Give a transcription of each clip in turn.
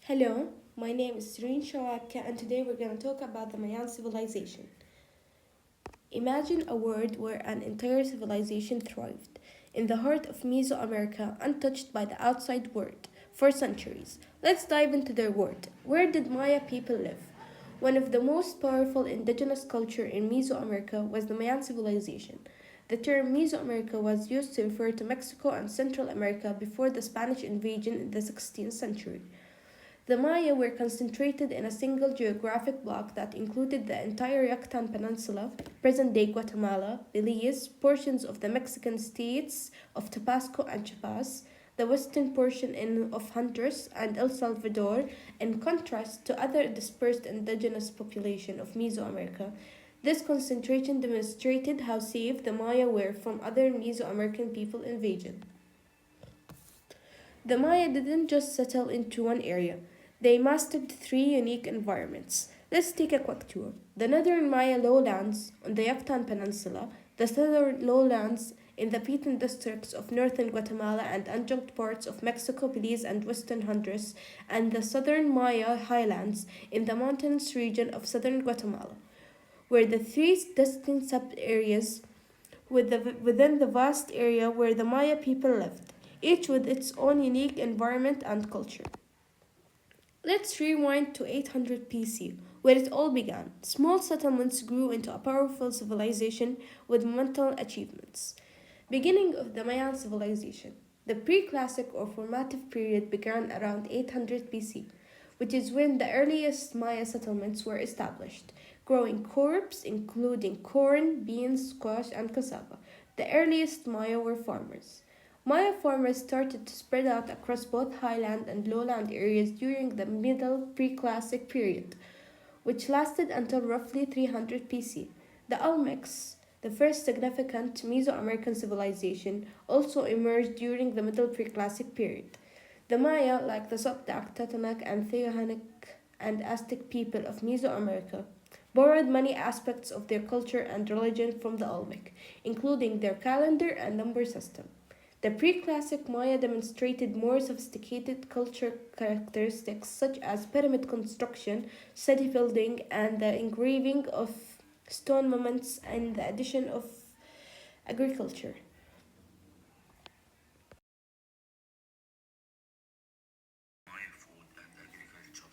Hello, my name is Serene Shawaka, and today we're going to talk about the Mayan civilization. Imagine a world where an entire civilization thrived, in the heart of Mesoamerica, untouched by the outside world, for centuries. Let's dive into their world. Where did Maya people live? One of the most powerful indigenous culture in Mesoamerica was the Mayan civilization. The term Mesoamerica was used to refer to Mexico and Central America before the Spanish invasion in the 16th century. The Maya were concentrated in a single geographic block that included the entire Yucatan Peninsula, present day Guatemala, Belize, portions of the Mexican states of Tabasco and Chiapas, the western portion of Honduras and El Salvador, in contrast to other dispersed indigenous population of Mesoamerica. This concentration demonstrated how safe the Maya were from other Mesoamerican people invasion. The Maya didn't just settle into one area, they mastered three unique environments. Let's take a quick tour. The northern Maya lowlands on the Yucatan Peninsula, the southern lowlands in the Petén districts of northern Guatemala and adjunct parts of Mexico, Belize, and western Honduras, and the southern Maya highlands in the mountainous region of southern Guatemala, were the three distinct sub-areas within the vast area where the Maya people lived, each with its own unique environment and culture. Let's rewind to 800 BC, where it all began. Small settlements grew into a powerful civilization with monumental achievements. Beginning of the Mayan civilization. The pre-classic or formative period began around 800 BC, which is when the earliest Maya settlements were established, growing crops including corn, beans, squash, and cassava. The earliest Maya were farmers. Maya farmers started to spread out across both highland and lowland areas during the Middle Preclassic period, which lasted until roughly 300 BC. The Olmecs, the first significant Mesoamerican civilization, also emerged during the Middle Preclassic period. The Maya, like the Soptaq, Totonac, and Theohanic and Aztec people of Mesoamerica, borrowed many aspects of their culture and religion from the Olmec, including their calendar and number system. The pre-classic Maya demonstrated more sophisticated culture characteristics such as pyramid construction, city building, and the engraving of stone monuments and the addition of agriculture. Maya food and agriculture.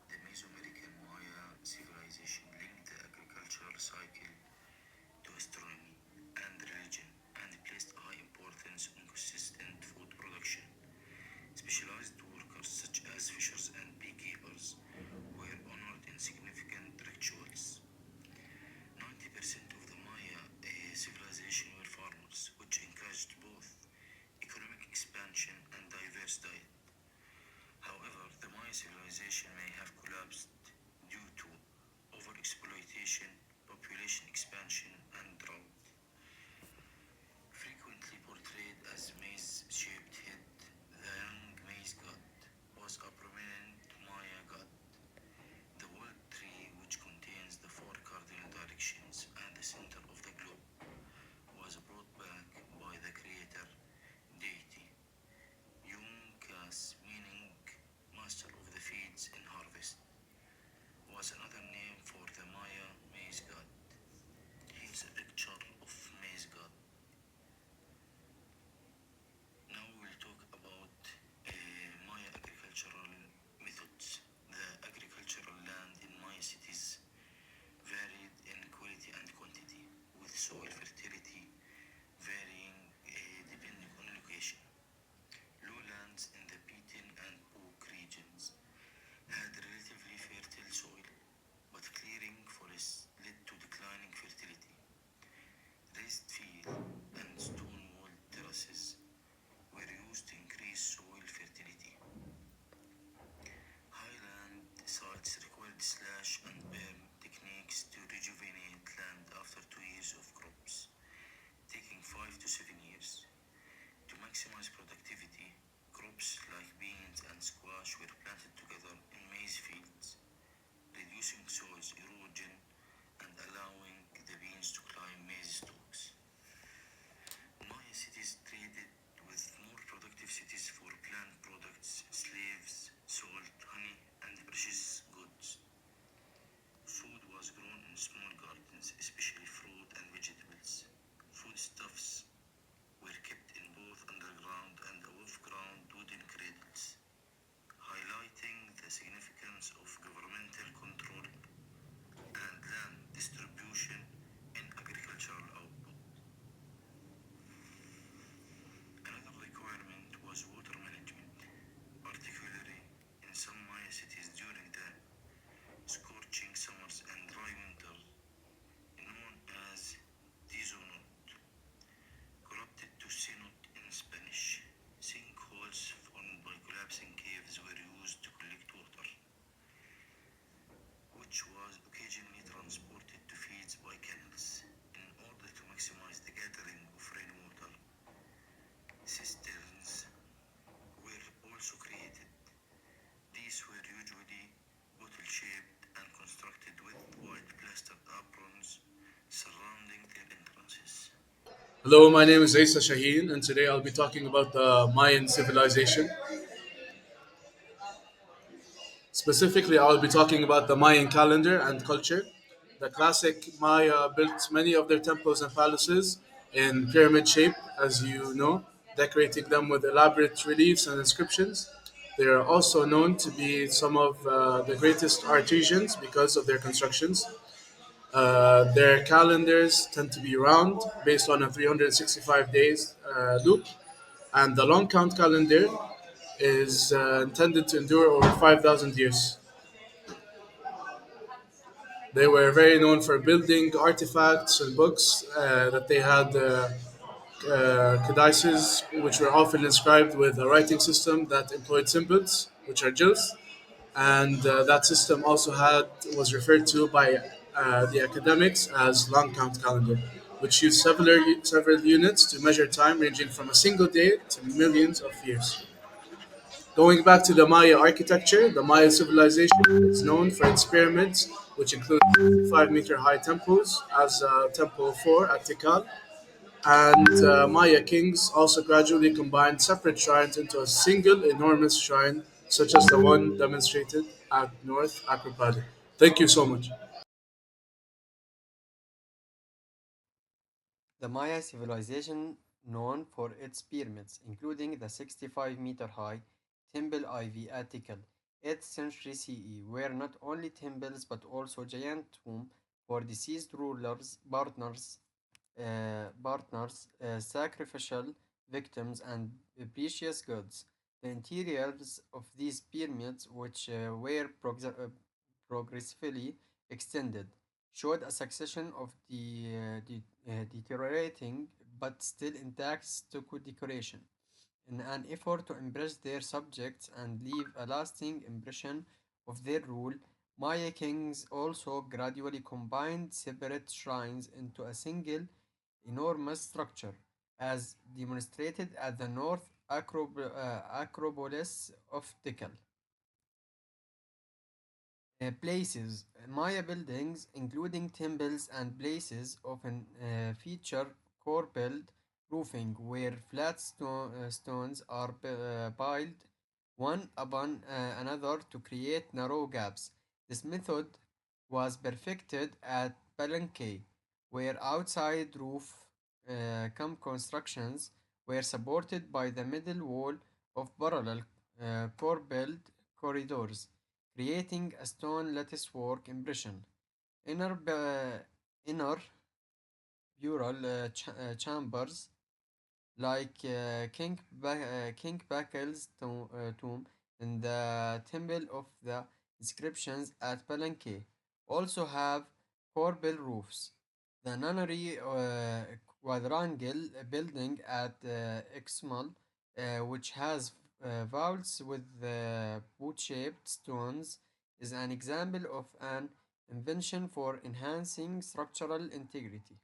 The Mesoamerican Maya civilization linked the agricultural cycle to astronomy and religion and placed a high importance on consistent food production. Specialized workers such as fishers and beekeepers were honored in significant rituals. 90% of the Maya civilization were farmers, which encouraged both economic expansion and diverse diet. However, the Maya civilization may have collapsed due to overexploitation, population expansion, and drought. Frequently portrayed as maize-shaped head, the young maize god was a prominent Maya god. The world tree, which contains the four cardinal directions and the center of the globe, was brought back by the creator deity Yunkas, meaning master of the fields in harvest, was another name for the Maya maize god. Here's a picture of maize god. Now we'll talk about Maya agricultural methods. The agricultural land in Maya cities varied in quality and quantity, with soil fertility varying depending on location. Lowlands in the Petén and Pook regions had relatively fertile soil, but clearing forests led to declining fertility. Raised field and stone wall terraces were used to increase soil fertility. Highland sites required slash and burn techniques to rejuvenate land after 2 years of crops, taking 5 to 7 years. To maximize productivity, crops like beans and squash were planted together in maize fields, reducing soil erosion and allowing the beans to climb maize stalks. Maya cities traded with more productive cities for plant products, slaves, salt, honey, usually bottle-shaped and constructed with wide plastered aprons surrounding their entrances. Hello, my name is Isa Shaheen, and today I'll be talking about the Mayan civilization. Specifically, I'll be talking about the Mayan calendar and culture. The classic Maya built many of their temples and palaces in pyramid shape, as you know, decorating them with elaborate reliefs and inscriptions. They are also known to be some of the greatest artisans because of their constructions. Their calendars tend to be round, based on a 365 days loop, and the long count calendar is intended to endure over 5,000 years. They were very known for building artifacts and books that they had codices, which were often inscribed with a writing system that employed symbols, which are jils, and that system also had was referred to by the academics as long count calendar, which used several units to measure time ranging from a single day to millions of years. Going back to the Maya architecture, the Maya civilization is known for its pyramids, which include 5-meter high temples, as Temple 4 at Tikal. And Maya kings also gradually combined separate shrines into a single enormous shrine, such as the one demonstrated at North Acropoli. Thank you so much. The Maya civilization, known for its pyramids, including the 65-meter high Temple Ivy at Tikal, 8th century CE, were not only temples but also giant tombs for deceased rulers, sacrificial victims, and precious goods. The interiors of these pyramids, which were progressively extended, showed a succession of deteriorating but still intact stucco decoration. In an effort to impress their subjects and leave a lasting impression of their rule, Maya kings also gradually combined separate shrines into a single enormous structure, as demonstrated at the North Acropolis of Tikal. Places. Maya buildings, including temples and places, often feature corbelled roofing where stones are piled one upon another to create narrow gaps. This method was perfected at Palenque, where outside roof constructions were supported by the middle wall of parallel corbelled corridors, creating a stone latticework impression. Inner, inner burial chambers like King Bakel's tomb in the Temple of the Inscriptions at Palenque also have corbel roofs. The nunnery quadrangle building at Exmal, which has vaults with boot-shaped stones, is an example of an invention for enhancing structural integrity.